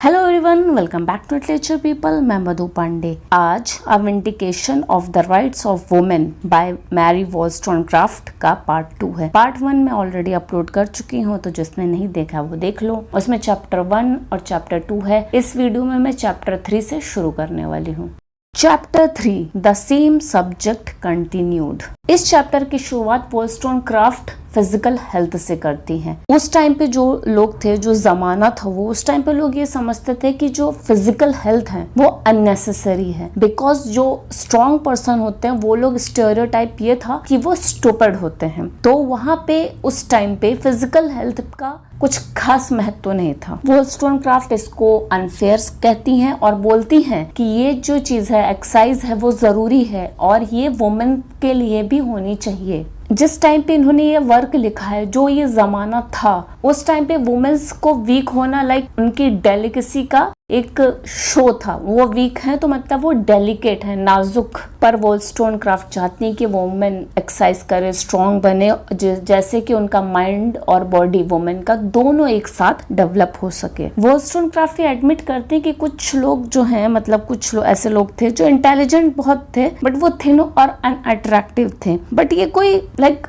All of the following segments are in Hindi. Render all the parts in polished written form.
Hello everyone, welcome back to literature people. मैं मधु पांडे। आज a vindication of the rights of women by Mary Wollstonecraft का पार्ट 2 है। पार्ट 1 मैं ऑलरेडी अपलोड कर चुकी हूँ, तो जिसने नहीं देखा वो देख लो। उसमें चैप्टर 1 और चैप्टर 2 है। इस वीडियो में मैं चैप्टर 3 से शुरू करने वाली हूँ। Chapter 3 the same subject continued. इस चैप्टर की शुरुआत वॉलस्टोनक्राफ्ट फिजिकल हेल्थ से करती हैं। उस टाइम पे जो लोग थे, जो जमाना था, वो उस टाइम पे लोग ये समझते थे कि जो फिजिकल हेल्थ है वो अननेसेसरी है, बिकॉज जो स्ट्रॉन्ग पर्सन होते हैं वो लोग स्टेरियोटाइप ये था कि वो स्टूपिड होते हैं। तो वहां पे उस टाइम पे फिजिकल हेल्थ का कुछ खास महत्व नहीं था। वॉलस्टोनक्राफ्ट इसको अनफेयर कहती हैं और बोलती हैं कि ये जो चीज है, एक्सरसाइज है, वो जरूरी है और ये वुमेन के लिए भी होनी चाहिए। जिस टाइम पे इन्होंने ये वर्क लिखा है, जो ये जमाना था, उस टाइम पे वुमेन्स को वीक होना लाइक उनकी डेलिकेसी का एक शो था। वो वीक है तो मतलब वो डेलिकेट है, नाजुक। पर वॉलस्टोनक्राफ्ट चाहती है कि वुमेन एक्सरसाइज करे, स्ट्रॉन्ग बने, जैसे कि उनका माइंड और बॉडी वुमेन का दोनों एक साथ डेवलप हो सके। वॉलस्टोनक्राफ्ट ये एडमिट करते हैं कि कुछ लोग जो हैं, मतलब कुछ लोग ऐसे लोग थे जो इंटेलिजेंट बहुत थे, बट वो थिन और अनअट्रैक्टिव थे। बट ये कोई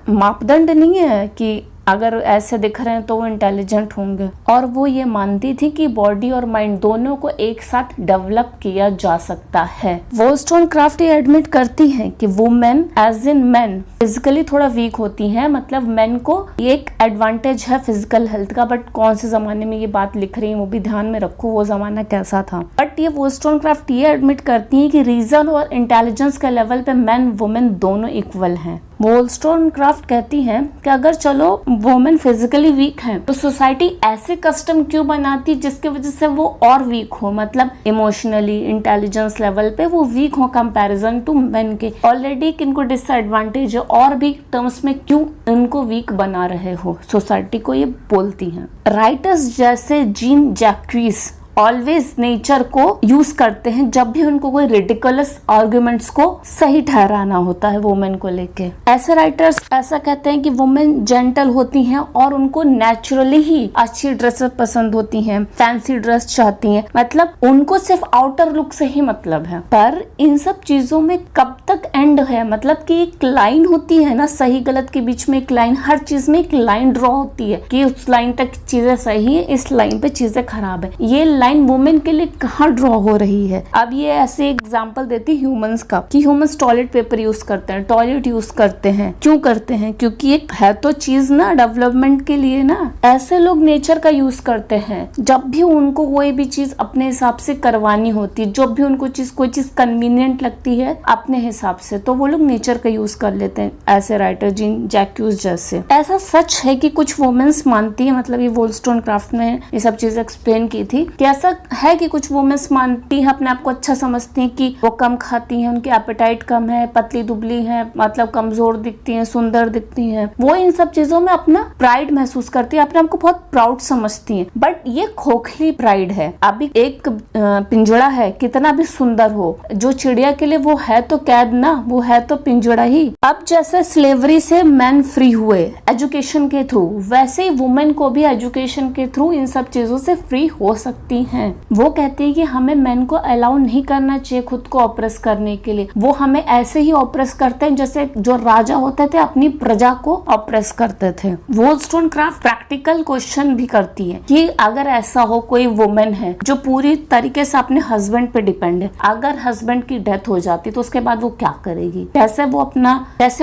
मापदंड नहीं है कि अगर ऐसे दिख रहे हैं तो वो इंटेलिजेंट होंगे। और वो ये मानती थी कि बॉडी और माइंड दोनों को एक साथ डेवलप किया जा सकता है। वॉलस्टोनक्राफ्ट ये एडमिट करती हैं कि women as in man physically थोड़ा वीक होती हैं, मतलब मैन को ये एक एडवांटेज है फिजिकल हेल्थ का। बट कौन से जमाने में ये बात लिख रही है वो भी ध्यान में रखो, वो जमाना कैसा था। बट ये वॉलस्टोनक्राफ्ट ये एडमिट करती है कि रीजन और इंटेलिजेंस के लेवल पे मैन वुमेन दोनों इक्वल हैं। वॉलस्टोनक्राफ्ट कहती हैं कि अगर चलो वुमेन फिजिकली वीक है तो सोसाइटी ऐसे कस्टम क्यों बनाती जिसकी वजह से वो और वीक हो, मतलब इमोशनली, इंटेलिजेंस लेवल पे वो वीक हो कंपैरिजन टू मेन के। ऑलरेडी किनको डिसएडवांटेज है और भी टर्म्स में क्यों इनको वीक बना रहे हो, सोसाइटी को ये बोलती हैं। राइटर्स जैसे जीन जैक्विस ऑलवेज नेचर को यूज करते हैं जब भी उनको कोई रिडिकुलस आर्गुमेंट्स को सही ठहराना होता है वुमेन को लेके। ऐसे राइटर्स ऐसा कहते हैं कि वुमेन जेंटल होती हैं और उनको नेचुरली ही अच्छी ड्रेसेस पसंद होती हैं, फैंसी ड्रेस चाहती हैं, मतलब उनको सिर्फ आउटर लुक से ही मतलब है। पर इन सब चीजों में कब तक एंड है, मतलब कि एक लाइन होती है ना, सही गलत के बीच में एक लाइन, हर चीज में एक लाइन ड्रॉ होती है कि उस लाइन तक चीजें सही है, इस लाइन पे चीजें खराब है। ये वुमेन के लिए कहाँ ड्रॉ हो रही है। अब ये ऐसे एग्जांपल देती है ह्यूमंस का कि ह्यूमंस टॉयलेट पेपर यूज करते हैं, टॉयलेट यूज करते हैं। क्यों करते हैं? क्योंकि एक है तो चीज ना डेवलपमेंट के लिए ना। ऐसे लोग नेचर का यूज करते हैं जब भी उनको कोई भी चीज अपने हिसाब से करवानी होती है, जब भी उनको कोई चीज कन्वीनियंट लगती है अपने हिसाब से, तो वो लोग नेचर का यूज कर लेते हैं। ऐसे राइटर जीन जैक्विस जैसे। ऐसा सच है कि कुछ वुमेन्स मानती है, मतलब ये वॉलस्टोनक्राफ्ट ने ये सब चीजें एक्सप्लेन की थी कि ऐसा है कि कुछ वुमेन्स मानती हैं, अपने आप को अच्छा समझती हैं कि वो कम खाती हैं, उनकी एपेटाइट कम है, पतली दुबली है, मतलब कमजोर दिखती हैं, सुंदर दिखती हैं। वो इन सब चीजों में अपना प्राइड महसूस करती है, अपने आप को बहुत प्राउड समझती हैं। बट ये खोखली प्राइड है। अभी एक पिंजड़ा है, कितना भी सुंदर हो, जो चिड़िया के लिए वो है तो कैद ना, वो है तो पिंजड़ा ही। अब जैसे स्लेवरी से मैन फ्री हुए एजुकेशन के थ्रू, वैसे ही वुमेन को भी एजुकेशन के थ्रू इन सब चीजों से फ्री हो सकती हैं। वो कहते हैं कि हमें मेन को अलाउ नहीं करना चाहिए खुद को ऑप्रेस करने के लिए। वो हमें ऐसे ही ऑप्रेस करते हैं जैसे जो राजा होते थे अपनी प्रजा को ऑप्रेस करते थे। वॉलस्टोनक्राफ्ट प्रैक्टिकल क्वेश्चन भी करती है कि अगर ऐसा हो, कोई वुमेन है जो पूरी तरीके से अपने हस्बैंड पे डिपेंड है, अगर हस्बैंड की डेथ हो जाती तो उसके बाद वो क्या करेगी, कैसे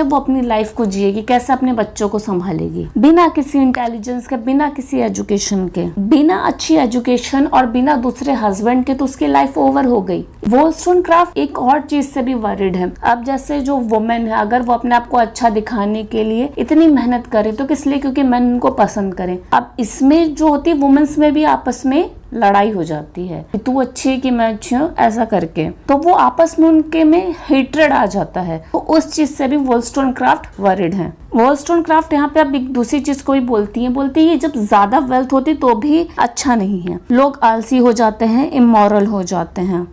वो अपनी लाइफ को जिएगी, कैसे अपने बच्चों को संभालेगी, बिना किसी इंटेलिजेंस के, बिना किसी एजुकेशन के, बिना अच्छी एजुकेशन और बिना दूसरे हस्बैंड के, तो उसकी लाइफ ओवर हो गई। वॉलस्टोनक्राफ्ट एक और चीज से भी वरीड है। अब जैसे जो वुमेन है, अगर वो अपने आप को अच्छा दिखाने के लिए इतनी मेहनत करे तो किस लिए? क्योंकि मैन उनको पसंद करें। अब इसमें जो होती है वुमेन्स में भी आपस में लड़ाई हो जाती है कि तू अच्छी है कि मैं अच्छी हूँ, ऐसा करके, तो वो आपस में उनके में हेट्रेड आ जाता है। तो उस चीज से भी वॉलस्टोनक्राफ्ट वरीड है। वॉलस्टोनक्राफ्ट यहाँ पे अब एक दूसरी चीज को भी बोलती है जब ज्यादा वेल्थ होती तो भी अच्छा नहीं है, लोग आलसी हो जाते हैं, इमोरल हो जाते हैं।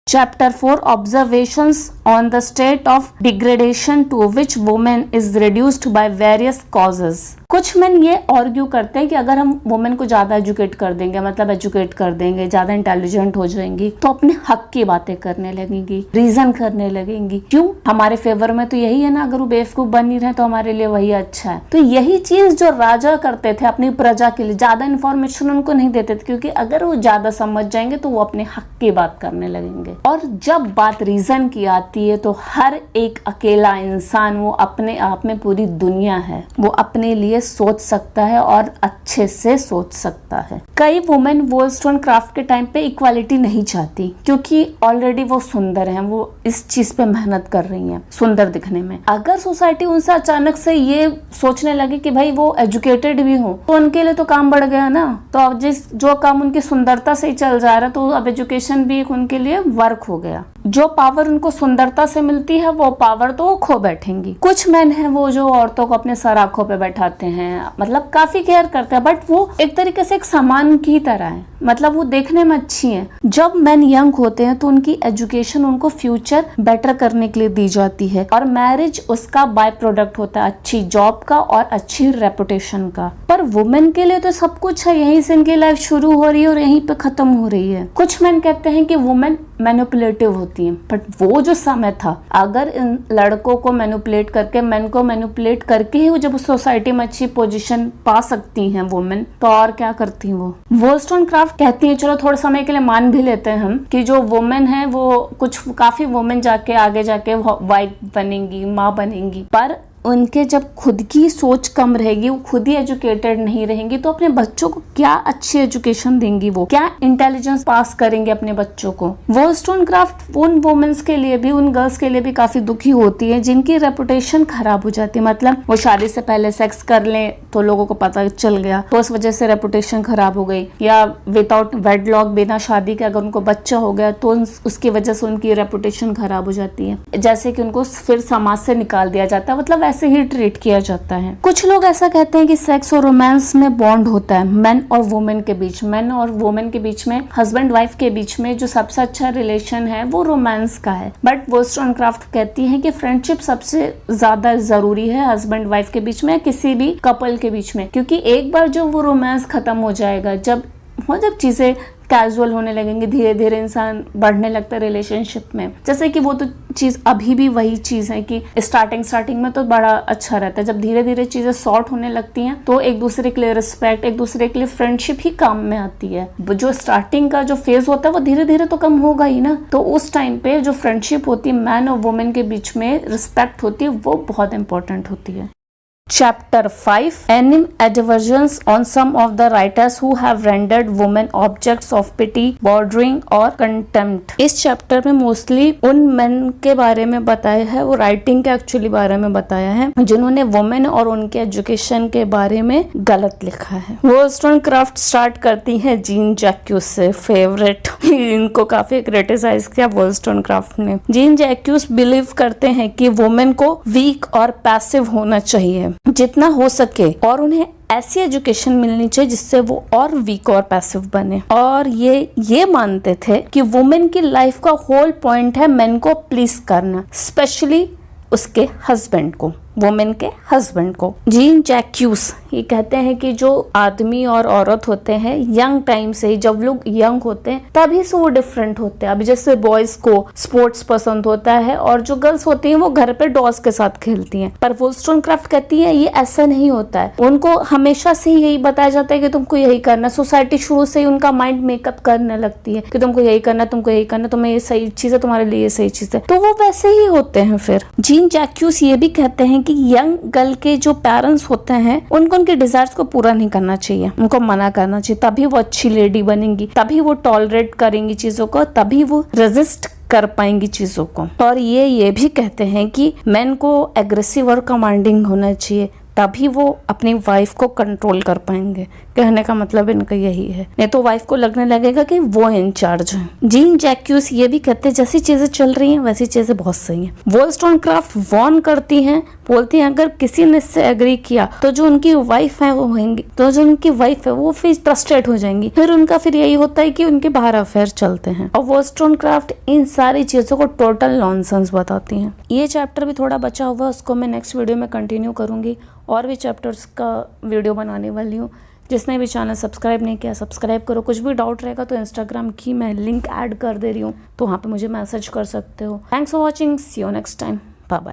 Chapter 4 Observations on the state of degradation to which woman is reduced by various causes। कुछ मैन ये आर्ग्यू करते हैं कि अगर हम वुमेन को ज्यादा एजुकेट कर देंगे, मतलब एजुकेट कर देंगे, ज्यादा इंटेलिजेंट हो जाएंगी, तो अपने हक की बातें करने लगेंगी, रीजन करने लगेंगी। क्यों? हमारे फेवर में तो यही है ना, अगर वो बेवकूफ बन ही रहे तो हमारे लिए वही अच्छा है। तो यही चीज जो राजा करते थे अपनी प्रजा के लिए, ज्यादा इन्फॉर्मेशन उनको नहीं देते थे, क्योंकि अगर वो ज्यादा समझ जाएंगे तो वो अपने हक की बात करने लगेंगे। और जब बात रीजन की आती है तो हर एक अकेला इंसान, वो अपने आप में पूरी दुनिया है, वो अपने लिए सोच सकता है और अच्छे से सोच सकता है। कई वुमेन वोllstonecraft के टाइम पे इक्वालिटी नहीं चाहती, क्योंकि ऑलरेडी वो सुंदर हैं, वो इस चीज पे मेहनत कर रही हैं सुंदर दिखने में। अगर सोसाइटी उनसे अचानक से ये सोचने लगे कि भाई वो एजुकेटेड भी हो, तो उनके लिए तो काम बढ़ गया ना। तो अब जो काम उनकी सुंदरता से ही चल जा रहा, तो अब एजुकेशन भी उनके लिए वर्क हो गया। जो पावर उनको सुंदरता से मिलती है वो पावर तो वो खो बैठेंगी। कुछ मैन हैं वो जो औरतों को अपने सर आंखों पे बैठाते हैं, मतलब काफी केयर करते हैं, बट वो एक तरीके से एक सामान की तरह है, मतलब वो देखने में अच्छी है। जब मैन यंग होते हैं तो उनकी एजुकेशन उनको फ्यूचर बेटर करने के लिए दी जाती है, और मैरिज उसका बाय प्रोडक्ट होता है, अच्छी जॉब का और अच्छी रेपुटेशन का। पर वुमेन के लिए तो सब कुछ है, यहीं से इनकी लाइफ शुरू हो रही है और यहीं पे खत्म हो रही है। कुछ मैन कहते हैं कि वुमेन मैनिपुलेटिव होती हैं, बट वो जो समय था, अगर इन लड़कों को मैनिपुलेट करके, मैन को मैनिपुलेट करके ही वो जब सोसाइटी में अच्छी पोजीशन पा सकती हैं वुमेन, तो और क्या करती हैं वो। वोllstonecraft कहती है, चलो थोड़े समय के लिए मान भी लेते हैं हम कि जो वुमेन है वो कुछ काफी वुमेन जाके आगे जाके वाइफ बनेंगी, माँ बनेंगी, पर उनके जब खुद की सोच कम रहेगी, वो खुद ही एजुकेटेड नहीं रहेंगी, तो अपने बच्चों को क्या अच्छी एजुकेशन देंगी, वो क्या इंटेलिजेंस पास करेंगे अपने बच्चों को। वोllstonecraft उन वुमेन्स के लिए भी, उन गर्ल्स के लिए भी काफी दुखी होती है जिनकी रेपुटेशन खराब हो जाती है, मतलब वो शादी से पहले सेक्स कर ले तो लोगों को पता चल गया तो उस वजह से रेपुटेशन खराब हो गई, या विदाउट वेडलॉक, बिना शादी के अगर उनको बच्चा हो गया तो उसकी वजह से उनकी रेपुटेशन खराब हो जाती है, जैसे कि उनको फिर समाज से निकाल दिया जाता है, मतलब ऐसे ही ट्रीट किया जाता है। कुछ लोग ऐसा कहते हैं कि सेक्स और रोमांस में बॉन्ड होता है मैन और वुमेन के बीच, मैन और वुमेन के बीच में, हस्बैंड वाइफ के बीच में जो सबसे अच्छा रिलेशन है वो रोमांस का है। बट वोllstonecraft कहती है कि फ्रेंडशिप सबसे ज्यादा जरूरी है हस्बैंड वाइफ के बीच में, किसी भी कपल के बीच में, क्योंकि एक बार जो वो रोमांस खत्म हो जाएगा, जब चीजें कैजुअल होने लगेंगे, धीरे धीरे इंसान बढ़ने लगता है रिलेशनशिप में। जैसे कि वो तो चीज अभी भी वही चीज है कि स्टार्टिंग में तो बड़ा अच्छा रहता है, जब धीरे धीरे चीजें सॉर्ट होने लगती हैं तो एक दूसरे के लिए रिस्पेक्ट, एक दूसरे के लिए फ्रेंडशिप ही काम में आती है। जो स्टार्टिंग का जो फेज होता है वो धीरे धीरे तो कम होगा ही ना, तो उस टाइम पे जो फ्रेंडशिप होती है मैन और वुमेन के बीच में, रिस्पेक्ट होती है, वो बहुत इंपॉर्टेंट होती है। Chapter 5 Animadversions on some of the writers who have rendered women objects of pity, bordering or contempt। इस चैप्टर में मोस्टली उन मेन के बारे में बताया है, वो राइटिंग के एक्चुअली बारे में बताया है जिन्होंने वुमेन और उनके एजुकेशन के बारे में गलत लिखा है। वोllstonecraft स्टार्ट करती है जीन जैक्यूस से, फेवरेट इनको काफी क्रिटिसाइज किया वोllstonecraft ने। जीन जैक्यूस बिलीव करते हैं कि वुमेन को वीक और पैसिव होना चाहिए जितना हो सके, और उन्हें ऐसी एजुकेशन मिलनी चाहिए जिससे वो और वीक और पैसिव बने। और ये मानते थे कि वुमेन की लाइफ का होल पॉइंट है मेन को प्लीज करना, स्पेशली उसके हस्बैंड को, वुमेन के हस्बैंड को। जीन जैक्यूस ये कहते हैं कि जो आदमी और औरत होते हैं यंग टाइम से ही, जब लोग यंग होते हैं तभी से वो डिफरेंट होते हैं। अभी जैसे बॉयज को स्पोर्ट्स पसंद होता है और जो गर्ल्स होती हैं वो घर पे डॉल्स के साथ खेलती हैं, पर वोllstonecraft कहती है ये ऐसा नहीं होता है। उनको हमेशा से यही बताया जाता है कि तुमको यही करना। सोसाइटी शुरू से ही उनका माइंड मेकअप करने लगती है कि तुमको यही करना, तुमको यही करना, तुम्हें ये सही चीज है, तुम्हारे लिए ये सही चीज है, तो वो वैसे ही होते हैं। फिर जीन जैक्यूस ये भी कहते हैं कि यंग गर्ल के जो पेरेंट्स होते हैं उनको उनके डिजायर्स को पूरा नहीं करना चाहिए, उनको मना करना चाहिए, तभी वो अच्छी लेडी बनेंगी, तभी वो टॉलरेट करेंगी चीजों को, तभी वो रेजिस्ट कर पाएंगी चीजों को। और ये भी कहते हैं कि मेन को एग्रेसिव और कमांडिंग होना चाहिए, तभी वो अपनी वाइफ को कंट्रोल कर पाएंगे, कहने का मतलब इनका यही है, नहीं तो वाइफ को लगने लगेगा कि वो इंचार्ज है। जीन जैक्यूस ये भी कहते हैं जैसी चीजें चल रही हैं वैसी चीजें बहुत सही हैं। वॉलस्टोनक्राफ्ट वार्न करती हैं, बोलती हैं अगर किसी ने इससे एग्री किया तो जो उनकी वाइफ है वो होंगी, तो जो उनकी वाइफ है वो फिर फ्रस्ट्रेट हो जाएंगी, फिर उनका फिर यही होता है कि उनके बाहर अफेयर चलते हैं। और वॉलस्टोनक्राफ्ट इन सारी चीजों को टोटल नॉनसेंस बताती हैं। ये चैप्टर भी थोड़ा बचा हुआ है, उसको मैं नेक्स्ट वीडियो में कंटिन्यू करूंगी। और भी चैप्टर्स का वीडियो बनाने वाली हूँ। जिसने भी चैनल सब्सक्राइब नहीं किया सब्सक्राइब करो। कुछ भी डाउट रहेगा तो इंस्टाग्राम की मैं लिंक ऐड कर दे रही हूँ, तो वहाँ पे मुझे मैसेज कर सकते हो। Thanks for watching, see you next time, bye bye.